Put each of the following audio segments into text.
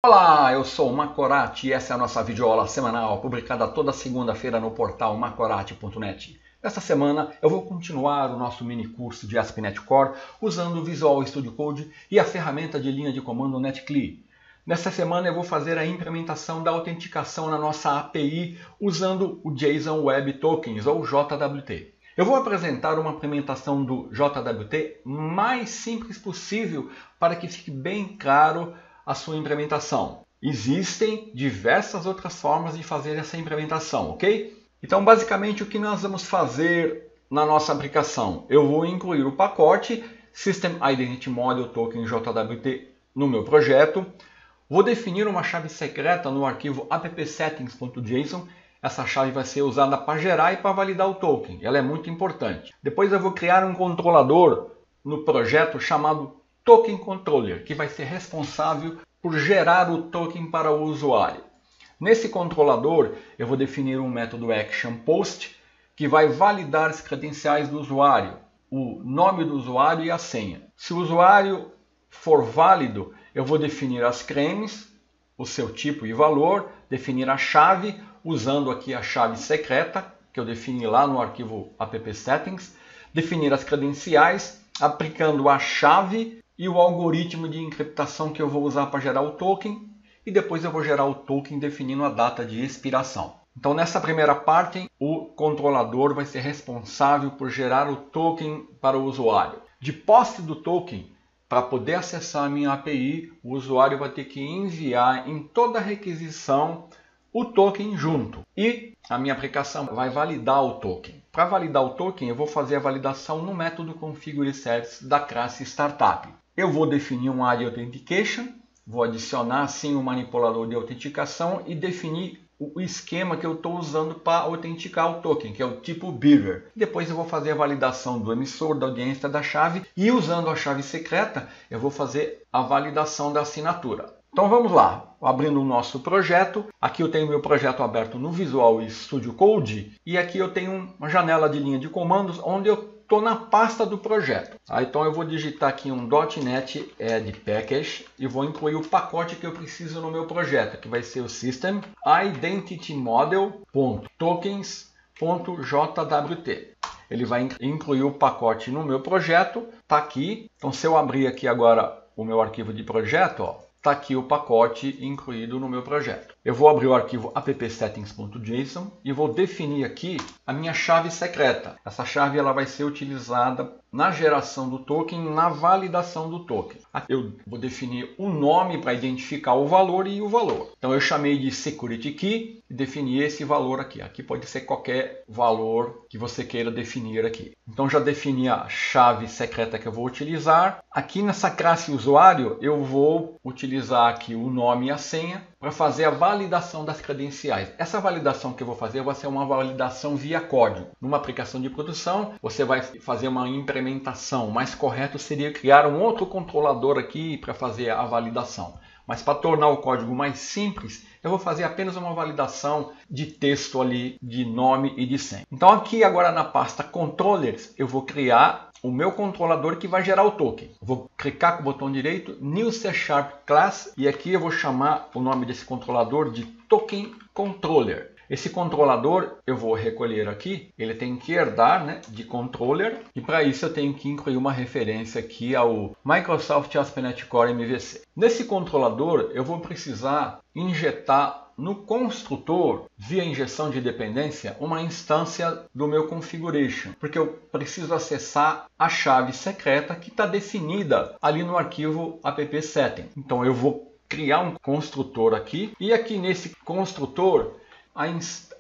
Olá, eu sou o Macorati e essa é a nossa videoaula semanal, publicada toda segunda-feira no portal macorati.net. Esta semana eu vou continuar o nosso mini curso de ASP.NET Core usando o Visual Studio Code e a ferramenta de linha de comando NetCli. Nesta semana eu vou fazer a implementação da autenticação na nossa API usando o JSON Web Tokens ou JWT. Eu vou apresentar uma implementação do JWT mais simples possível para que fique bem claro a sua implementação. Existem diversas outras formas de fazer essa implementação, ok? Então, basicamente, o que nós vamos fazer na nossa aplicação? Eu vou incluir o pacote System Identity Model Token JWT no meu projeto. Vou definir uma chave secreta no arquivo appsettings.json. Essa chave vai ser usada para gerar e para validar o token. Ela é muito importante. Depois eu vou criar um controlador no projeto chamado Token Controller, que vai ser responsável por gerar o token para o usuário. Nesse controlador, eu vou definir um método ActionPost, que vai validar as credenciais do usuário, o nome do usuário e a senha. Se o usuário for válido, eu vou definir as cremes, o seu tipo e valor, definir a chave, usando aqui a chave secreta, que eu defini lá no arquivo appsettings, definir as credenciais, aplicando a chave e o algoritmo de encriptação que eu vou usar para gerar o token, e depois eu vou gerar o token definindo a data de expiração. Então, nessa primeira parte, o controlador vai ser responsável por gerar o token para o usuário. De posse do token, para poder acessar a minha API, o usuário vai ter que enviar em toda requisição o token junto. E a minha aplicação vai validar o token. Para validar o token, eu vou fazer a validação no método configureService da classe Startup. Eu vou definir um AD Authentication, vou adicionar assim um manipulador de autenticação e definir o esquema que eu estou usando para autenticar o token, que é o tipo Bearer. Depois eu vou fazer a validação do emissor, da audiência, da chave e usando a chave secreta eu vou fazer a validação da assinatura. Então vamos lá, abrindo o nosso projeto. Aqui eu tenho meu projeto aberto no Visual Studio Code e aqui eu tenho uma janela de linha de comandos onde eu estou na pasta do projeto. Então eu vou digitar aqui um .NET Add Package e vou incluir o pacote que eu preciso no meu projeto, que vai ser o System Identity Model.tokens.jwt. Ele vai incluir o pacote no meu projeto, está aqui. Então se eu abrir aqui agora o meu arquivo de projeto, está aqui o pacote incluído no meu projeto. Eu vou abrir o arquivo appsettings.json e vou definir aqui a minha chave secreta. Essa chave ela vai ser utilizada na geração do token, na validação do token. Aqui eu vou definir o nome para identificar o valor e o valor. Então eu chamei de Security Key e defini esse valor aqui. Aqui pode ser qualquer valor que você queira definir aqui. Então já defini a chave secreta que eu vou utilizar. Aqui nessa classe usuário eu vou utilizar aqui o nome e a senha para fazer a validação das credenciais. Essa validação que eu vou fazer vai ser uma validação via código. Numa aplicação de produção, você vai fazer uma implementação. O mais correto seria criar um outro controlador aqui para fazer a validação. Mas para tornar o código mais simples, eu vou fazer apenas uma validação de texto ali, de nome e de senha. Então aqui agora na pasta Controllers, eu vou criar o meu controlador que vai gerar o token. Vou clicar com o botão direito, New C# Class, e aqui eu vou chamar o nome desse controlador de Token Controller. Esse controlador eu vou recolher aqui, ele tem que herdar de controller, e para isso eu tenho que incluir uma referência aqui ao Microsoft ASP.NET Core MVC. Nesse controlador eu vou precisar injetar no construtor, via injeção de dependência, uma instância do meu configuration, porque eu preciso acessar a chave secreta que está definida ali no arquivo appsettings. Então eu vou criar um construtor aqui, e aqui nesse construtor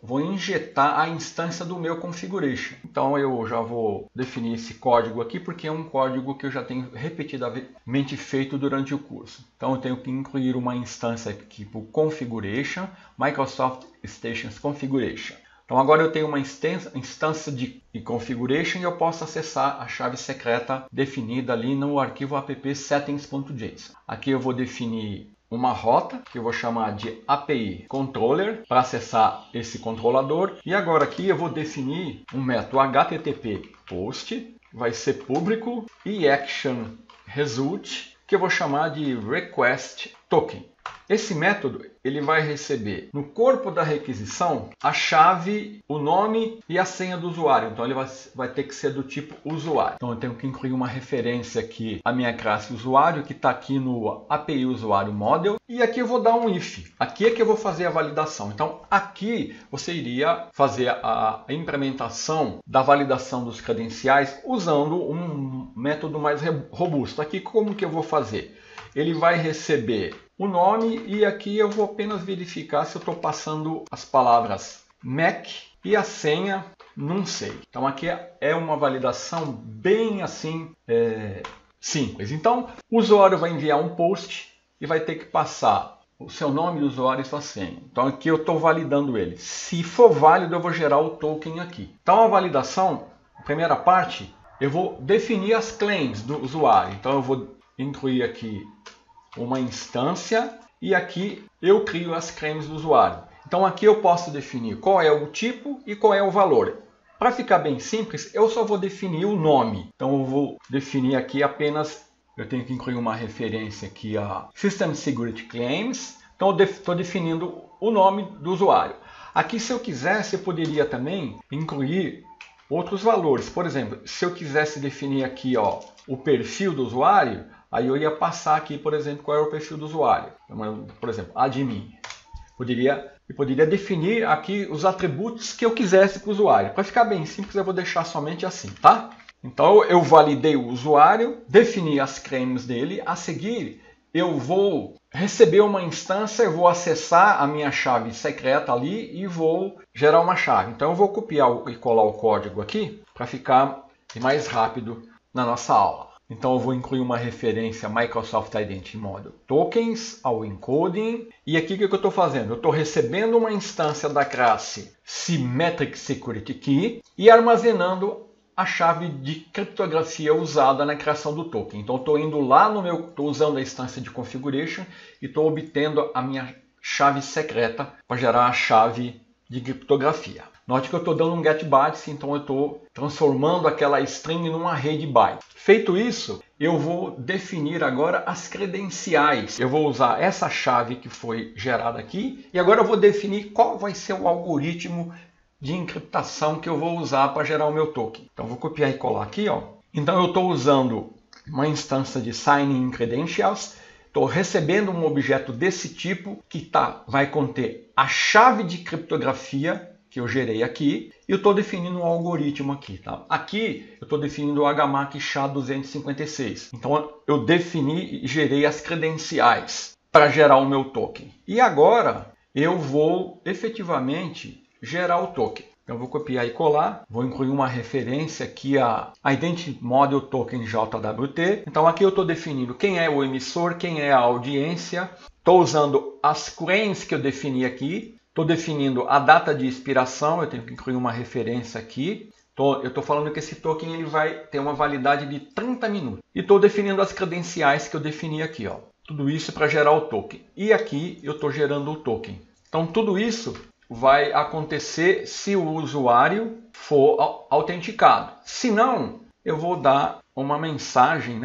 vou injetar a instância do meu configuration. Então eu já vou definir esse código aqui, porque é um código que eu já tenho repetidamente feito durante o curso. Então eu tenho que incluir uma instância aqui para o configuration, Microsoft Stations Configuration. Então agora eu tenho uma instância de configuration e eu posso acessar a chave secreta definida ali no arquivo appsettings.json. Aqui eu vou definir uma rota que eu vou chamar de API Controller para acessar esse controlador. E agora aqui eu vou definir um método HTTP POST, vai ser público, e Action Result, que eu vou chamar de Request Token. Esse método ele vai receber no corpo da requisição a chave, o nome e a senha do usuário. Então ele vai ter que ser do tipo usuário. Então eu tenho que incluir uma referência aqui à minha classe usuário, que está aqui no API usuário model. E aqui eu vou dar um if. Aqui é que eu vou fazer a validação. Então aqui você iria fazer a implementação da validação dos credenciais usando um método mais robusto. Aqui como que eu vou fazer? Ele vai receber o nome e aqui eu vou apenas verificar se eu estou passando as palavras Mac e a senha, não sei. Então aqui é uma validação bem assim simples. Então o usuário vai enviar um post e vai ter que passar o seu nome do usuário e sua senha. Então aqui eu estou validando ele. Se for válido eu vou gerar o token aqui. Então a validação, a primeira parte, eu vou definir as claims do usuário. Então eu vou incluir aqui uma instância e aqui eu crio as claims do usuário. Então aqui eu posso definir qual é o tipo e qual é o valor. Para ficar bem simples, eu só vou definir o nome. Então eu vou definir aqui apenas, eu tenho que incluir uma referência aqui a System Security Claims. Então eu estou definindo o nome do usuário. Aqui se eu quisesse, eu poderia também incluir outros valores. Por exemplo, se eu quisesse definir aqui o perfil do usuário, aí eu ia passar aqui, por exemplo, qual é o perfil do usuário. Por exemplo, admin. Eu poderia definir aqui os atributos que eu quisesse para o usuário. Para ficar bem simples, eu vou deixar somente assim, tá? Então, eu validei o usuário, defini as claims dele. A seguir, eu vou receber uma instância, eu vou acessar a minha chave secreta ali e vou gerar uma chave. Então, eu vou copiar e colar o código aqui para ficar mais rápido na nossa aula. Então eu vou incluir uma referência Microsoft Identity Model Tokens ao encoding. E aqui o que eu estou fazendo? Eu estou recebendo uma instância da classe Symmetric Security Key e armazenando a chave de criptografia usada na criação do token. Então estou indo lá estou usando a instância de configuration e estou obtendo a minha chave secreta para gerar a chave de criptografia. Note que eu estou dando um get bytes, então eu estou transformando aquela string num array de bytes. Feito isso, eu vou definir agora as credenciais. Eu vou usar essa chave que foi gerada aqui e agora eu vou definir qual vai ser o algoritmo de encriptação que eu vou usar para gerar o meu token. Então eu vou copiar e colar aqui. Então eu estou usando uma instância de signing credentials. Estou recebendo um objeto desse tipo que vai conter a chave de criptografia que eu gerei aqui, e eu estou definindo um algoritmo aqui. Tá? Aqui eu estou definindo o HMAC SHA-256. Então eu defini e gerei as credenciais para gerar o meu token. E agora eu vou efetivamente gerar o token. Então eu vou copiar e colar, vou incluir uma referência aqui a Identity Model Token JWT. Então aqui eu estou definindo quem é o emissor, quem é a audiência. Estou usando as claims que eu defini aqui. Estou definindo a data de expiração, eu tenho que incluir uma referência aqui. Eu estou falando que esse token ele vai ter uma validade de 30 minutos. E estou definindo as credenciais que eu defini aqui. Tudo isso para gerar o token. E aqui eu estou gerando o token. Então tudo isso vai acontecer se o usuário for autenticado. Se não, eu vou dar uma mensagem,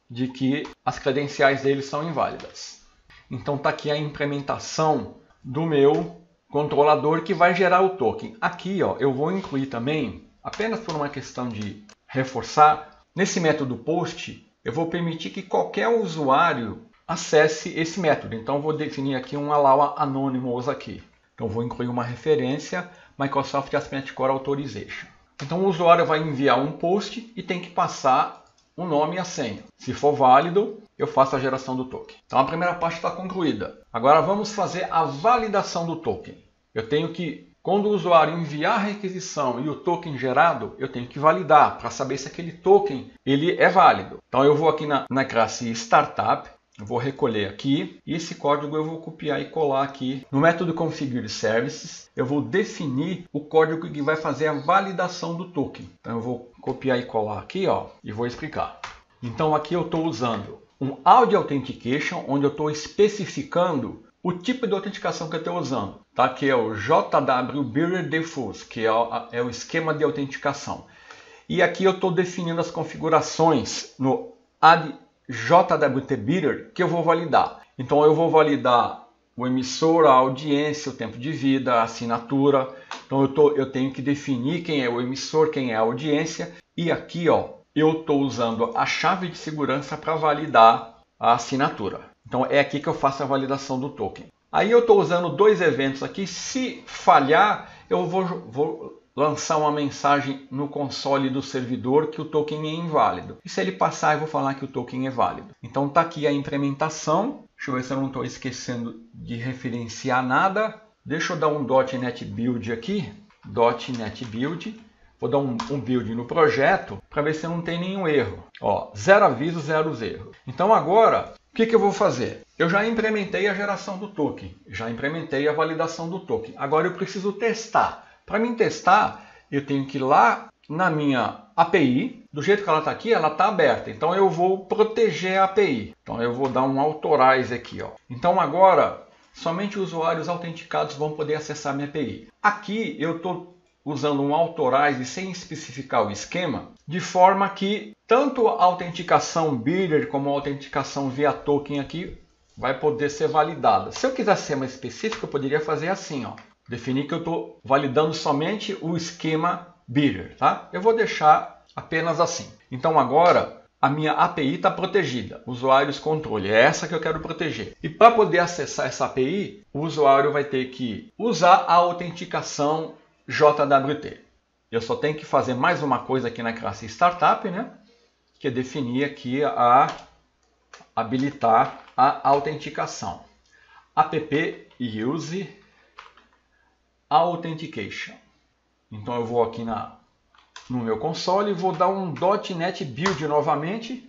de que as credenciais dele são inválidas. Então está aqui a implementação do meu controlador que vai gerar o token. Aqui eu vou incluir também, apenas por uma questão de reforçar, nesse método post, eu vou permitir que qualquer usuário acesse esse método. Então eu vou definir aqui um allow anonymous aqui. Então vou incluir uma referência Microsoft ASP.NET Core Authorization. Então o usuário vai enviar um post e tem que passar o nome e a senha. Se for válido, eu faço a geração do token. Então a primeira parte está concluída. Agora vamos fazer a validação do token. Eu tenho que, quando o usuário enviar a requisição e o token gerado, eu tenho que validar para saber se aquele token ele é válido. Então eu vou aqui na classe Startup, eu vou recolher aqui e esse código eu vou copiar e colar aqui no método Configure Services. Eu vou definir o código que vai fazer a validação do token. Então eu vou copiar e colar aqui e vou explicar. Então aqui eu estou usando um Audio Authentication, onde eu estou especificando o tipo de autenticação que eu estou usando, tá? Que é o JW Bearer Diffuse, que é o esquema de autenticação. E aqui eu estou definindo as configurações no Add JWT Bearer que eu vou validar. Então eu vou validar o emissor, a audiência, o tempo de vida, a assinatura. Então eu tenho que definir quem é o emissor, quem é a audiência. E aqui eu estou usando a chave de segurança para validar a assinatura. Então é aqui que eu faço a validação do token. Aí eu estou usando dois eventos aqui. Se falhar, eu vou lançar uma mensagem no console do servidor que o token é inválido. E se ele passar, eu vou falar que o token é válido. Então está aqui a implementação. Deixa eu ver se eu não estou esquecendo de referenciar nada. Deixa eu dar um .NET Build aqui. .NET Build. Vou dar um build no projeto para ver se não tem nenhum erro. Zero aviso, zero erro. Então agora, o que eu vou fazer? Eu já implementei a geração do token. Já implementei a validação do token. Agora eu preciso testar. Para mim testar, eu tenho que ir lá na minha API. Do jeito que ela está aqui, ela está aberta. Então eu vou proteger a API. Então eu vou dar um authorize aqui. Então agora, somente usuários autenticados vão poder acessar minha API. Aqui eu estou usando um authorize sem especificar o esquema, de forma que tanto a autenticação Builder como a autenticação via token aqui vai poder ser validada. Se eu quiser ser mais específico, eu poderia fazer assim, definir que eu estou validando somente o esquema Builder, tá? Eu vou deixar apenas assim. Então agora a minha API está protegida, usuários controle, é essa que eu quero proteger. E para poder acessar essa API, o usuário vai ter que usar a autenticação JWT. Eu só tenho que fazer mais uma coisa aqui na classe Startup, né? Que é definir aqui habilitar a autenticação. App use authentication. Então eu vou aqui no meu console e vou dar um .NET Build novamente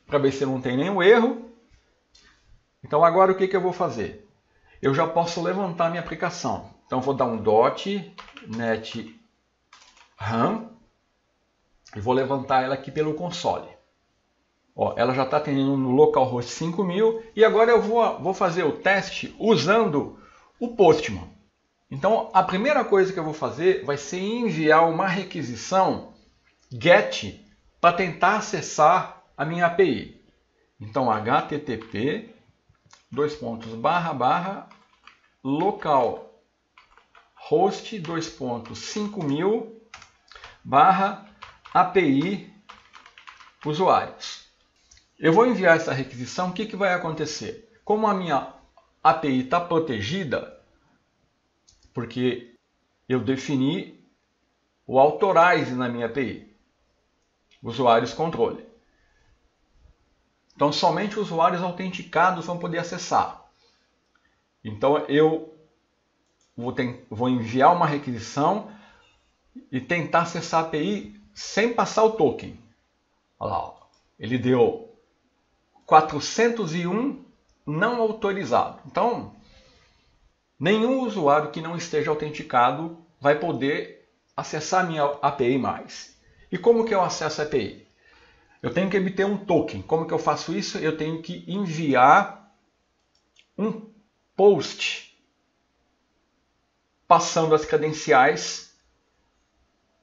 para ver se não tem nenhum erro. Então agora o que eu vou fazer? Eu já posso levantar minha aplicação. Então vou dar um .NET Run e vou levantar ela aqui pelo console. Ela já está atendendo no localhost 5000 e agora eu vou fazer o teste usando o Postman. Então a primeira coisa que eu vou fazer vai ser enviar uma requisição GET para tentar acessar a minha API. Então http //localhost 5000 API usuários. Eu vou enviar essa requisição. O que vai acontecer? Como a minha API está protegida, porque eu defini o authorize na minha API, usuários controle. Então somente usuários autenticados vão poder acessar. Então eu vou enviar uma requisição e tentar acessar a API sem passar o token. Olha lá, ele deu 401 não autorizado. Então, nenhum usuário que não esteja autenticado vai poder acessar a minha API mais. E como que eu acesso a API? Eu tenho que emitir um token. Como que eu faço isso? Eu tenho que enviar um post passando as credenciais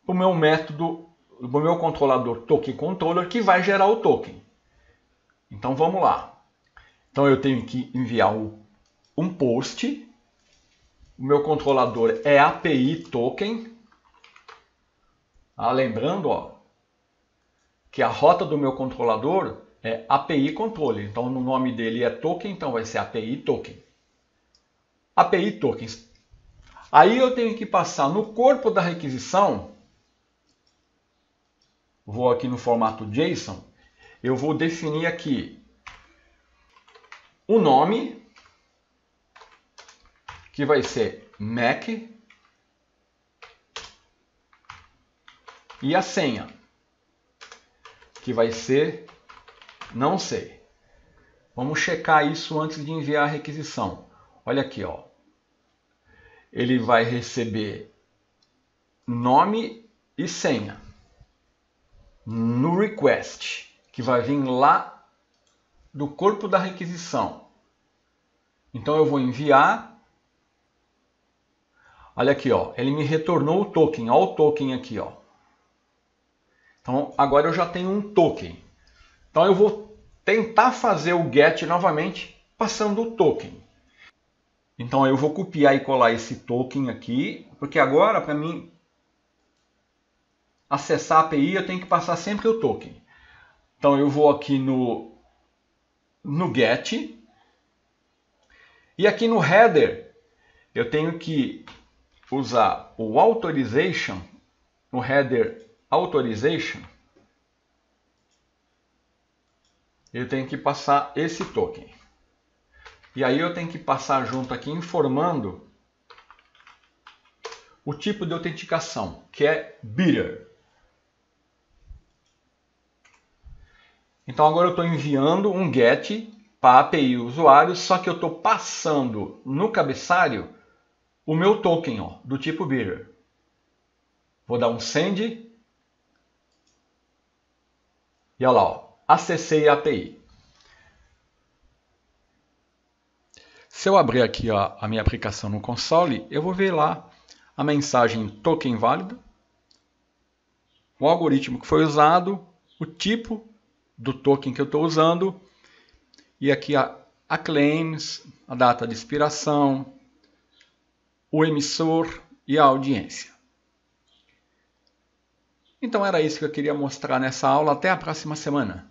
para o meu método, para o meu controlador token controller, que vai gerar o token. Então vamos lá. Então eu tenho que enviar um post. O meu controlador é API token. Lembrando que a rota do meu controlador é API controller. Então no nome dele é token, então vai ser API token. API tokens. Aí eu tenho que passar no corpo da requisição. Vou aqui no formato JSON. Eu vou definir aqui o nome, que vai ser Mac, e a senha, que vai ser não sei. Vamos checar isso antes de enviar a requisição. Olha aqui, ele vai receber nome e senha no request, que vai vir lá do corpo da requisição. Então eu vou enviar. Olha aqui, ele me retornou o token. Olha o token aqui, Então agora eu já tenho um token. Então eu vou tentar fazer o get novamente passando o token. Então eu vou copiar e colar esse token aqui, porque agora para mim acessar a API eu tenho que passar sempre o token. Então eu vou aqui no get e aqui no header eu tenho que usar o authorization, no header authorization, eu tenho que passar esse token. E aí eu tenho que passar junto aqui informando o tipo de autenticação, que é bidder. Então agora eu estou enviando um GET para a API usuário, só que eu estou passando no cabeçalho o meu token, ó, do tipo bidder. Vou dar um send. E olha lá, ó, acessei a API. Se eu abrir aqui a minha aplicação no console, eu vou ver lá a mensagem token válido, o algoritmo que foi usado, o tipo do token que eu estou usando, e aqui a claims, a data de expiração, o emissor e a audiência. Então era isso que eu queria mostrar nessa aula. Até a próxima semana.